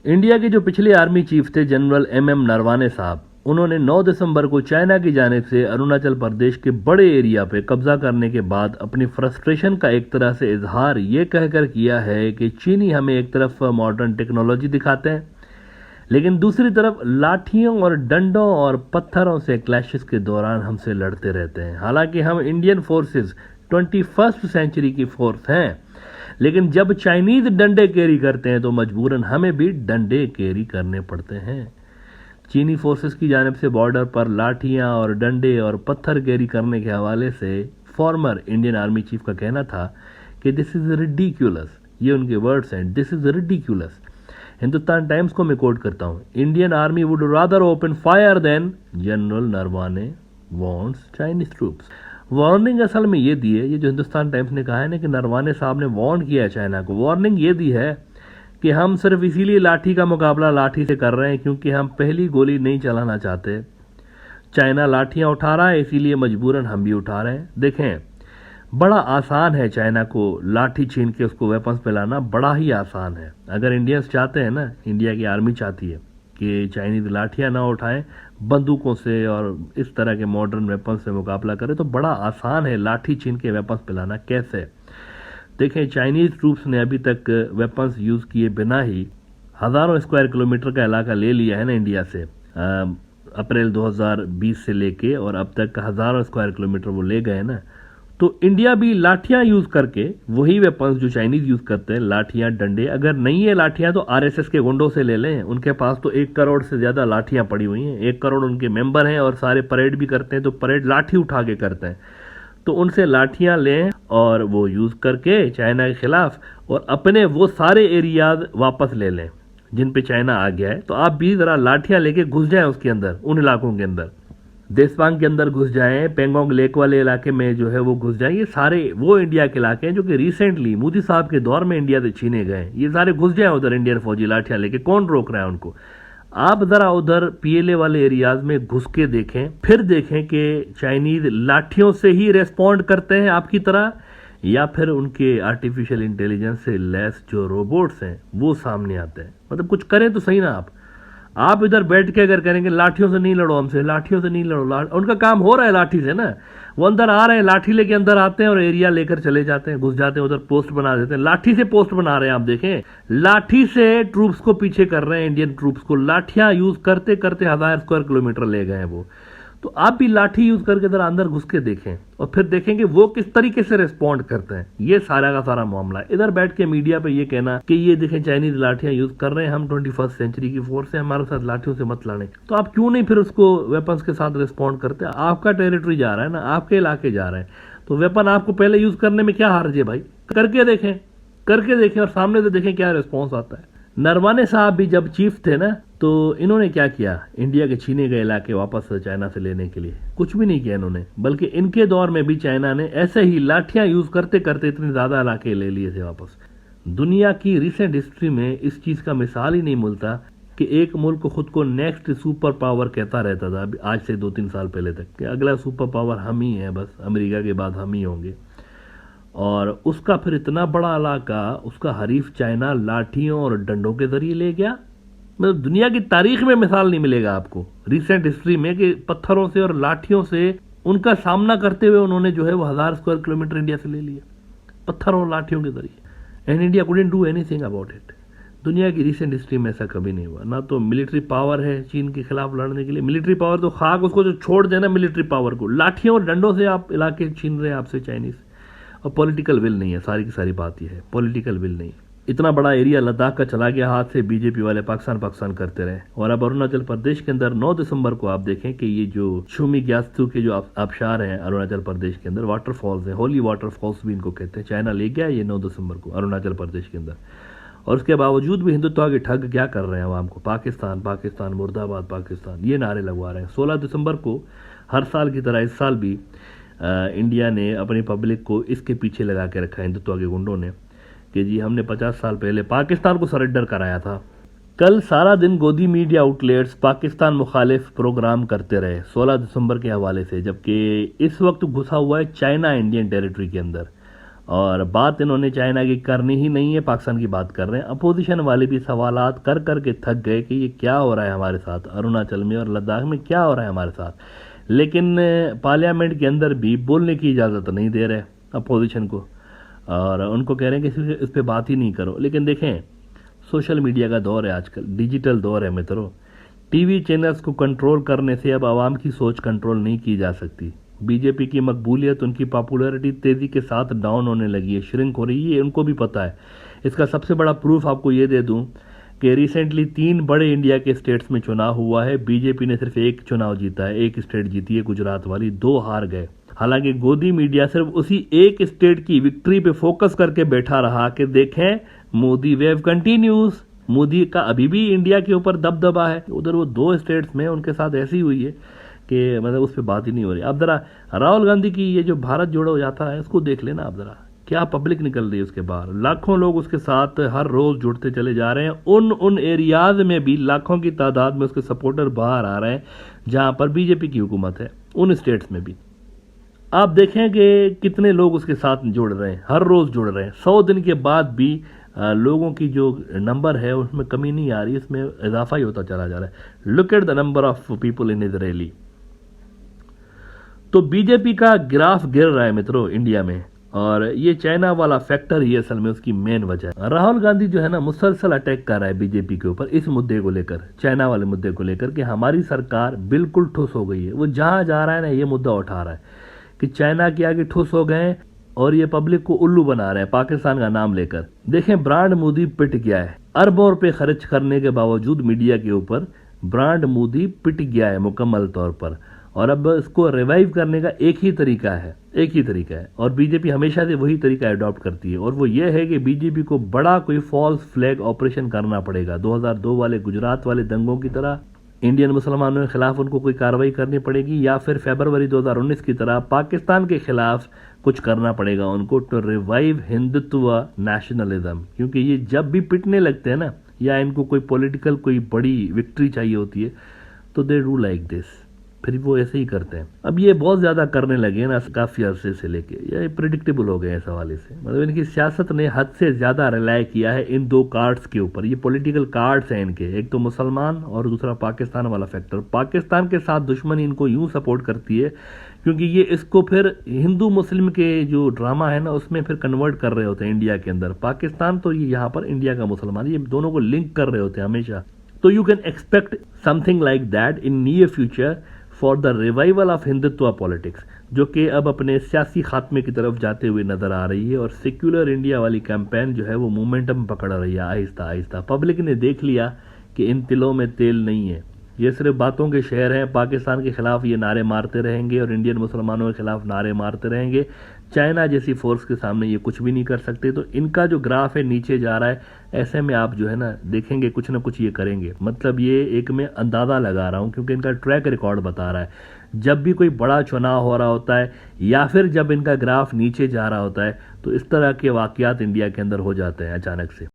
India के जो पिछले आर्मी चीफ थे जनरल एम नरवाने साहब, उन्होंने 9 दिसंबर को चाइना की जानिब से अरुणाचल प्रदेश के बड़े एरिया पे कब्जा करने के बाद अपनी फ्रस्ट्रेशन का एक तरह से इजहार ये कहकर किया है कि चीनी हमें एक तरफ मॉडर्न टेक्नोलॉजी दिखाते हैं, लेकिन दूसरी तरफ लाठियों और डंडों और पत्थरों से क्लैशेस के दौरान हमसे लड़ते रहते हैं। हालांकि हम इंडियन फोर्सेस 21st सेंचुरी की फोर्स हैं, लेकिन जब चाइनीज डंडे कैरी करते हैं तो मजबूरन हमें भी डंडे कैरी करने पड़ते हैं। चीनी फोर्सेस की जानिब से बॉर्डर पर लाठियां और डंडे और पत्थर कैरी करने के हवाले से फॉर्मर इंडियन आर्मी चीफ का कहना था कि दिस इज रिडिक्यूलस। ये उनके वर्ड्स हैं, this is ridiculous. Hindustan Times को मैं कोट करता हूं, Indian Army would rather open fire than General Naravane wants Chinese troops. Warning असल में ये दी है, ये जो हिंदुस्तान टाइम्स ने कहा है ना कि नरवाने साहब ने वार्न किया है चाइना को, वार्निंग ये दी है कि हम सिर्फ इसीलिए लाठी का मुकाबला लाठी से कर रहे हैं क्योंकि हम पहली गोली नहीं चलाना चाहते। चाइना लाठियां उठा रहा है, इसीलिए मजबूरन हम भी उठा रहे हैं। देखें, बड़ा आसान है चाइना को लाठी छीन के उसको वेपन्स पे लाना, बड़ा ही आसान है। अगर इंडियंस चाहते हैं ना, इंडिया की आर्मी चाहती है कि चाइनीज लाठियां ना उठाएं, बंदूकों से और इस तरह के मॉडर्न वेपन्स से मुकाबला करें, तो बड़ा आसान है लाठी छीन के वेपन्स पे लाना। कैसे? देखें, चाइनीज ट्रूप्स ने अभी तक वेपन्स यूज किए बिना ही हजारों स्क्वायर किलोमीटर का इलाका ले लिया है ना इंडिया से। अप्रैल 2020 से लेके और अब तक हजारों स्क्वायर किलोमीटर वो ले गए ना। तो इंडिया भी लाठियां यूज करके वही वेपन्स जो चाइनीज यूज करते हैं, लाठियां डंडे, अगर नहीं है लाठियां तो आरएसएस के गुंडों से ले लें। उनके पास तो 1 करोड़ से ज्यादा लाठियां पड़ी हुई हैं, 1 करोड़ उनके मेंबर हैं और सारे परेड भी करते हैं, तो परेड लाठी उठा के करते हैं। तो उनसे लाठियां लें और वो यूज करके चाइना के खिलाफ और अपने वो सारे एरियाज वापस ले लें जिन पे चाइना आ गया है। तो आप भी जरा लाठियां लेके घुस जाएं उसके अंदर, उन इलाकों के अंदर, देशपांग के अंदर घुस जाएं, पेंगोंग लेक वाले इलाके में जो है वो घुस जाएं। ये सारे वो इंडिया के इलाके हैं जो कि रिसेंटली मोदी साहब के दौर में इंडिया से छीने गए। ये सारे घुस जाएं उधर, इंडियन फौजी लाठियां लेके, कौन रोक रहा है उनको? आप जरा उधर पीएलए वाले एरियाज में घुस के देखें, फिर देखें कि चाइनीज लाठियों से ही रेस्पॉन्ड करते हैं आपकी तरह, या फिर उनके आर्टिफिशियल इंटेलिजेंस से लैस जो रोबोट्स हैं वो सामने आते हैं। मतलब कुछ करें तो सही ना। आप इधर बैठ के अगर करेंगे लाठियों से नहीं लड़ो, हमसे लाठियों से नहीं लड़ो, उनका काम हो रहा है लाठी से ना। वो अंदर आ रहे हैं, लाठी लेके अंदर आते हैं और एरिया लेकर चले जाते हैं, घुस जाते हैं, उधर पोस्ट बना देते हैं। लाठी से पोस्ट बना रहे हैं, आप देखें, लाठी से ट्रूप्स को पीछे कर रहे हैं, इंडियन ट्रूप्स को लाठियां यूज करते करते 1000 स्क्वायर किलोमीटर ले गए हैं वो। तो आप भी लाठी यूज करके जरा अंदर घुस के देखें और फिर देखेंगे वो किस तरीके से रिस्पॉन्ड करते हैं। ये सारा का सारा मामला है। इधर बैठ के मीडिया पे ये कहना कि ये देखें चाइनीज लाठियां यूज कर रहे हैं, हम 21st सेंचुरी की फोर्स है, हमारे साथ लाठियों से मत लड़ें। तो आप क्यों नहीं फिर उसको वेपन्स के साथ रिस्पॉन्ड करते? आपका टेरिटरी जा रहा है ना, आपके इलाके जा रहे हैं, तो वेपन आपको पहले यूज करने में क्या हर्ज है भाई? करके देखें और सामने से देखें क्या रिस्पॉन्स आता है। नरवाने साहब भी जब चीफ थे ना, तो इन्होंने क्या किया? इंडिया के छीने गए इलाके वापस चाइना से लेने के लिए कुछ भी नहीं किया इन्होंने, बल्कि इनके दौर में भी चाइना ने ऐसे ही लाठियां यूज करते करते इतने ज्यादा इलाके ले लिए थे वापस। दुनिया की रिसेंट हिस्ट्री में इस चीज का मिसाल ही नहीं मिलता कि एक मुल्क खुद को नेक्स्ट सुपर पावर कहता रहता था आज से 2-3 साल पहले तक कि अगला सुपर पावर हम ही है, बस अमेरिका के बाद हम ही होंगे। और उसका फिर इतना बड़ा इलाका उसका हरीफ चाइना लाठियों और डंडों के जरिए ले गया। मतलब दुनिया की तारीख में मिसाल नहीं मिलेगा आपको रिसेंट हिस्ट्री में कि पत्थरों से और लाठियों से उनका सामना करते हुए उन्होंने जो है वो 1000 स्क्वायर किलोमीटर इंडिया से ले लिया, पत्थरों और लाठियों के जरिए। And India couldn't do anything about it. दुनिया की रिसेंट हिस्ट्री में ऐसा कभी नहीं हुआ। ना तो मिलिट्री पावर है चीन के खिलाफ लड़ने के लिए, मिलिट्री पावर तो खाक उसको जो छोड़ देना मिलिट्री पावर को, लाठियों और डंडों से आप इलाके छीन रहे हैं आपसे चाइनीज। और पॉलिटिकल विल नहीं है, सारी की सारी बात यह है, पॉलिटिकल विल नहीं। इतना बड़ा एरिया लद्दाख का चला गया हाथ से, बीजेपी वाले पाकिस्तान करते रहे। और अब अरुणाचल प्रदेश के अंदर 9 दिसंबर को आप देखें कि ये जो छुमी ग्यास्तु के जो आबशार हैं अरुणाचल प्रदेश के अंदर, वाटरफॉल्स हैं, होली वाटरफॉल्स भी इनको कहते हैं, चाइना ले गया ये 9 दिसंबर को अरुणाचल प्रदेश के अंदर। और उसके बावजूद भी हिंदुत्व के ठग क्या कर रहे हैं आवाम को? पाकिस्तान पाकिस्तान मुर्दाबाद पाकिस्तान ये नारे लगवा रहे हैं। 16 दिसंबर को हर साल की तरह इस साल भी इंडिया ने अपनी पब्लिक को इसके पीछे लगा के रखा है, हिंदुत्व के गुंडों ने, कि जी हमने 50 साल पहले पाकिस्तान को सरेंडर कराया था। कल सारा दिन गोदी मीडिया आउटलेट्स पाकिस्तान मुखालिफ प्रोग्राम करते रहे 16 दिसंबर के हवाले से, जबकि इस वक्त घुसा हुआ है चाइना इंडियन टेरिटरी के अंदर। और बात इन्होंने चाइना की करनी ही नहीं है, पाकिस्तान की बात कर रहे हैं। अपोजिशन वाले भी सवालात कर कर के थक गए कि ये क्या हो रहा है हमारे साथ, अरुणाचल में और लद्दाख में क्या हो रहा है हमारे साथ। लेकिन पार्लियामेंट के अंदर भी बोलने की इजाज़त नहीं दे रहे अपोजिशन को, और उनको कह रहे हैं कि इस पर बात ही नहीं करो। लेकिन देखें, सोशल मीडिया का दौर है आजकल, डिजिटल दौर है मित्रों। टीवी चैनल्स को कंट्रोल करने से अब आवाम की सोच कंट्रोल नहीं की जा सकती। बीजेपी की मकबूलियत, उनकी पॉपुलैरिटी तेज़ी के साथ डाउन होने लगी है, श्रिंक हो रही है, उनको भी पता है। इसका सबसे बड़ा प्रूफ आपको ये दे दूं कि रिसेंटली 3 बड़े इंडिया के स्टेट्स में चुनाव हुआ है। बीजेपी ने सिर्फ एक चुनाव जीता है, एक स्टेट जीती है गुजरात वाली, 2 हार गए। हालांकि गोदी मीडिया सिर्फ उसी एक स्टेट की विक्ट्री पे फोकस करके बैठा रहा कि देखें मोदी वेव कंटिन्यूज, मोदी का अभी भी इंडिया के ऊपर दबदबा है। उधर वो 2 स्टेट्स में उनके साथ ऐसी हुई है कि मतलब उस पर बात ही नहीं हो रही। अब जरा राहुल गांधी की ये जो भारत जोड़ो यात्रा है, इसको देख लेना आप जरा, क्या पब्लिक निकल रही है उसके बाहर। लाखों लोग उसके साथ हर रोज जुड़ते चले जा रहे हैं। उन एरियाज में भी लाखों की तादाद में उसके सपोर्टर बाहर आ रहे हैं जहां पर बीजेपी की हुकूमत है, उन स्टेट्स में भी। आप देखें कि कितने लोग उसके साथ जुड़ रहे हैं, हर रोज जुड़ रहे हैं। 100 दिन के बाद भी लोगों की जो नंबर है उसमें कमी नहीं आ रही, इसमें इजाफा ही होता चला जा रहा है। Look at the number of people in Israeli. तो बीजेपी का ग्राफ गिर रहा है मित्रों इंडिया में, और ये चाइना वाला फैक्टर ही असल में उसकी मेन वजह है। राहुल गांधी जो है ना मुसलसल अटैक कर रहा है बीजेपी के ऊपर इस मुद्दे को लेकर, चाइना वाले मुद्दे को लेकर कि हमारी सरकार बिल्कुल ठुस हो गई है। वो जहां जा रहा है ना ये मुद्दा उठा रहा है कि चाइना के आगे ठुस हो गए और ये पब्लिक को उल्लू बना रहे हैं पाकिस्तान का नाम लेकर। देखें, ब्रांड मोदी पिट गया है, अरबों रुपए खर्च करने के बावजूद मीडिया के ऊपर ब्रांड मोदी पिट गया है मुकम्मल तौर पर। और अब इसको रिवाइव करने का एक ही तरीका है, और बीजेपी हमेशा से वही तरीका अडॉप्ट करती है, और वो ये है कि बीजेपी को बड़ा कोई फॉल्स फ्लैग ऑपरेशन करना पड़ेगा। 2002 वाले गुजरात वाले दंगों की तरह इंडियन मुसलमानों के खिलाफ उनको कोई कार्रवाई करनी पड़ेगी, या फिर फरवरी 2019 की तरह पाकिस्तान के खिलाफ कुछ करना पड़ेगा उनको टू रिवाइव हिंदुत्व नेशनलिज्म। क्योंकि ये जब भी पिटने लगते हैं ना, या इनको कोई पॉलिटिकल कोई बड़ी विक्ट्री चाहिए होती है, तो दे डू लाइक दिस, फिर वो ऐसे ही करते हैं। अब ये बहुत ज्यादा करने लगे ना काफी अरसे से लेके, ये प्रिडिक्टेबल हो गए इस हवाले से। मतलब इनकी सियासत ने हद से ज्यादा रिलाय किया है इन 2 कार्ड्स के ऊपर। ये पॉलिटिकल कार्ड्स हैं इनके, एक तो मुसलमान और दूसरा पाकिस्तान वाला फैक्टर। पाकिस्तान के साथ दुश्मनी इनको यूं सपोर्ट करती है क्योंकि ये इसको फिर हिंदू मुस्लिम के जो ड्रामा है ना उसमें फिर कन्वर्ट कर रहे होते हैं इंडिया के अंदर। पाकिस्तान तो ये यहाँ पर इंडिया का मुसलमान, ये दोनों को लिंक कर रहे होते हैं हमेशा। तो you can expect something like that in near future for the revival of Hindutva politics, जो कि अब अपने सियासी खात्मे की तरफ जाते हुए नजर आ रही है। और सेक्युलर इंडिया वाली कैंपेन जो है वो मोमेंटम पकड़ रही है आहिस्ता आहिस्ता। पब्लिक ने देख लिया कि इन तिलों में तेल नहीं है, ये सिर्फ बातों के शहर हैं। पाकिस्तान के खिलाफ ये नारे मारते रहेंगे और इंडियन मुसलमानों के खिलाफ नारे मारते रहेंगे। चाइना जैसी फोर्स के सामने ये कुछ भी नहीं कर सकते। तो इनका जो ग्राफ है नीचे जा रहा है, ऐसे में आप जो है ना देखेंगे कुछ ना कुछ ये करेंगे। मतलब ये एक मैं अंदाजा लगा रहा हूं क्योंकि इनका ट्रैक रिकॉर्ड बता रहा है, जब भी कोई बड़ा चुनाव हो रहा होता है या फिर जब इनका ग्राफ नीचे जा रहा होता है तो इस तरह के वाकयात इंडिया के अंदर हो जाते हैं अचानक से।